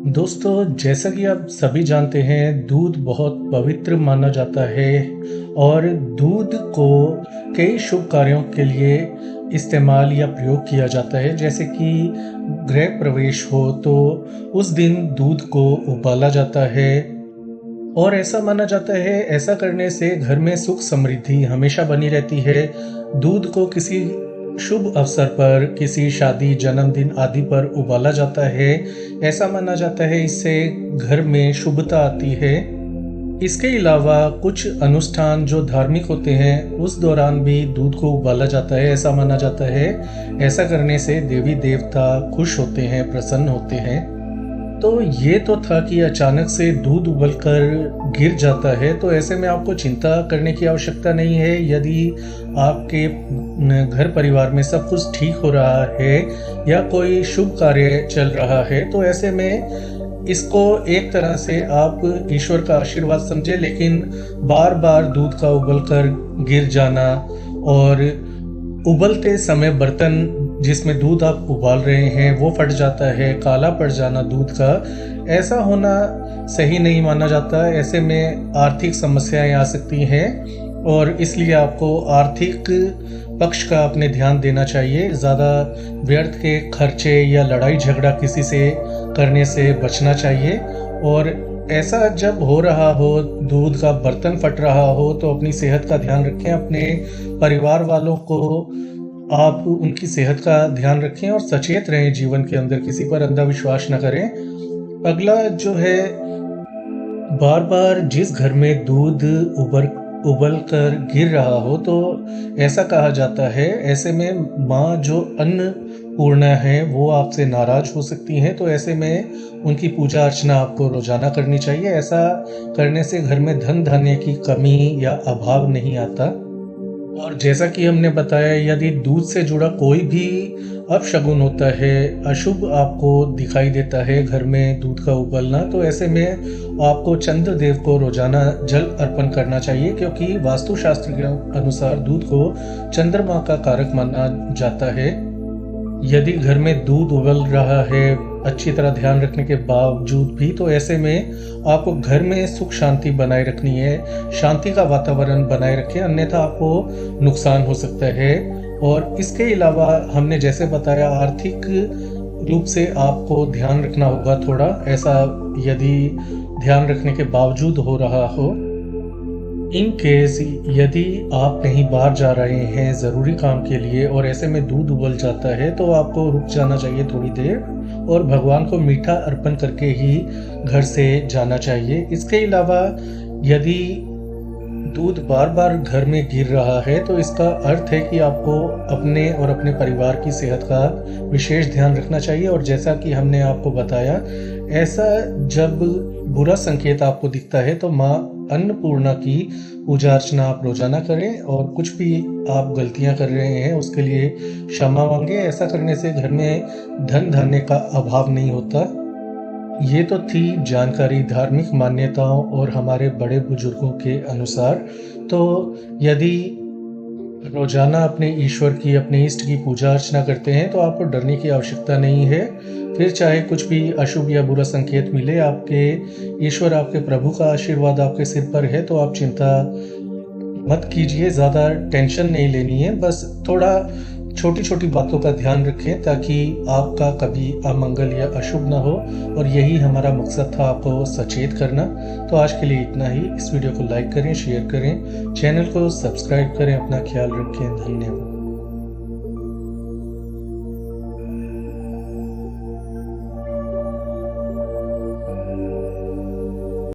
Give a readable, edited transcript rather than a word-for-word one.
दोस्तों, जैसा कि आप सभी जानते हैं, दूध बहुत पवित्र माना जाता है और दूध को कई शुभ कार्यों के लिए इस्तेमाल या प्रयोग किया जाता है। जैसे कि गृह प्रवेश हो तो उस दिन दूध को उबाला जाता है और ऐसा माना जाता है, ऐसा करने से घर में सुख समृद्धि हमेशा बनी रहती है। दूध को किसी शुभ अवसर पर, किसी शादी, जन्मदिन आदि पर उबाला जाता है। ऐसा माना जाता है, इससे घर में शुभता आती है। इसके अलावा कुछ अनुष्ठान जो धार्मिक होते हैं, उस दौरान भी दूध को उबाला जाता है। ऐसा माना जाता है, ऐसा करने से देवी देवता खुश होते हैं, प्रसन्न होते हैं। तो ये तो था कि अचानक से दूध उबलकर गिर जाता है, तो ऐसे में आपको चिंता करने की आवश्यकता नहीं है। यदि आपके घर परिवार में सब कुछ ठीक हो रहा है या कोई शुभ कार्य चल रहा है, तो ऐसे में इसको एक तरह से आप ईश्वर का आशीर्वाद समझे। लेकिन बार बार दूध का उबलकर गिर जाना और उबलते समय बर्तन जिसमें दूध आप उबाल रहे हैं वो फट जाता है, काला पड़ जाना दूध का, ऐसा होना सही नहीं माना जाता। ऐसे में आर्थिक समस्याएं आ सकती हैं और इसलिए आपको आर्थिक पक्ष का अपने ध्यान देना चाहिए। ज़्यादा व्यर्थ के खर्चे या लड़ाई झगड़ा किसी से करने से बचना चाहिए। और ऐसा जब हो रहा हो, दूध का बर्तन फट रहा हो, तो अपनी सेहत का ध्यान रखें। अपने परिवार वालों को आप उनकी सेहत का ध्यान रखें और सचेत रहें जीवन के अंदर, किसी पर अंधविश्वास न करें। अगला जो है, बार बार जिस घर में दूध उबल कर गिर रहा हो, तो ऐसा कहा जाता है, ऐसे में माँ जो अन्नपूर्णा है वो आपसे नाराज हो सकती हैं। तो ऐसे में उनकी पूजा अर्चना आपको रोजाना करनी चाहिए। ऐसा करने से घर में धन धान्य की कमी या अभाव नहीं आता। और जैसा कि हमने बताया, यदि दूध से जुड़ा कोई भी अपशगुन होता है, अशुभ आपको दिखाई देता है घर में दूध का उबलना, तो ऐसे में आपको चंद्रदेव को रोजाना जल अर्पण करना चाहिए, क्योंकि वास्तुशास्त्र के अनुसार दूध को चंद्रमा का कारक माना जाता है। यदि घर में दूध उबल रहा है अच्छी तरह ध्यान रखने के बावजूद भी, तो ऐसे में आपको घर में सुख शांति बनाए रखनी है, शांति का वातावरण बनाए रखें, अन्यथा आपको नुकसान हो सकता है। और इसके अलावा हमने जैसे बताया, आर्थिक रूप से आपको ध्यान रखना होगा थोड़ा। ऐसा यदि ध्यान रखने के बावजूद हो रहा हो, इन केस यदि आप कहीं बाहर जा रहे हैं ज़रूरी काम के लिए और ऐसे में दूध उबल जाता है, तो आपको रुक जाना चाहिए थोड़ी देर और भगवान को मीठा अर्पण करके ही घर से जाना चाहिए। इसके अलावा यदि दूध बार बार घर में गिर रहा है, तो इसका अर्थ है कि आपको अपने और अपने परिवार की सेहत का विशेष ध्यान रखना चाहिए। और जैसा कि हमने आपको बताया, ऐसा जब बुरा संकेत आपको दिखता है, तो माँ अन्नपूर्णा की पूजा अर्चना आप रोजाना करें और कुछ भी आप गलतियां कर रहे हैं उसके लिए क्षमा मांगे। ऐसा करने से घर में धन धान्य का अभाव नहीं होता। ये तो थी जानकारी धार्मिक मान्यताओं और हमारे बड़े बुजुर्गों के अनुसार। तो यदि रोजाना अपने ईश्वर की, अपने इष्ट की पूजा अर्चना करते हैं, तो आपको डरने की आवश्यकता नहीं है। फिर चाहे कुछ भी अशुभ या बुरा संकेत मिले, आपके ईश्वर, आपके प्रभु का आशीर्वाद आपके सिर पर है, तो आप चिंता मत कीजिए। ज़्यादा टेंशन नहीं लेनी है, बस थोड़ा छोटी छोटी बातों का ध्यान रखें ताकि आपका कभी अमंगल या अशुभ ना हो। और यही हमारा मकसद था, आपको सचेत करना। तो आज के लिए इतना ही। इस वीडियो को लाइक करें, शेयर करें, चैनल को सब्सक्राइब करें। अपना ख्याल रखें। धन्यवाद।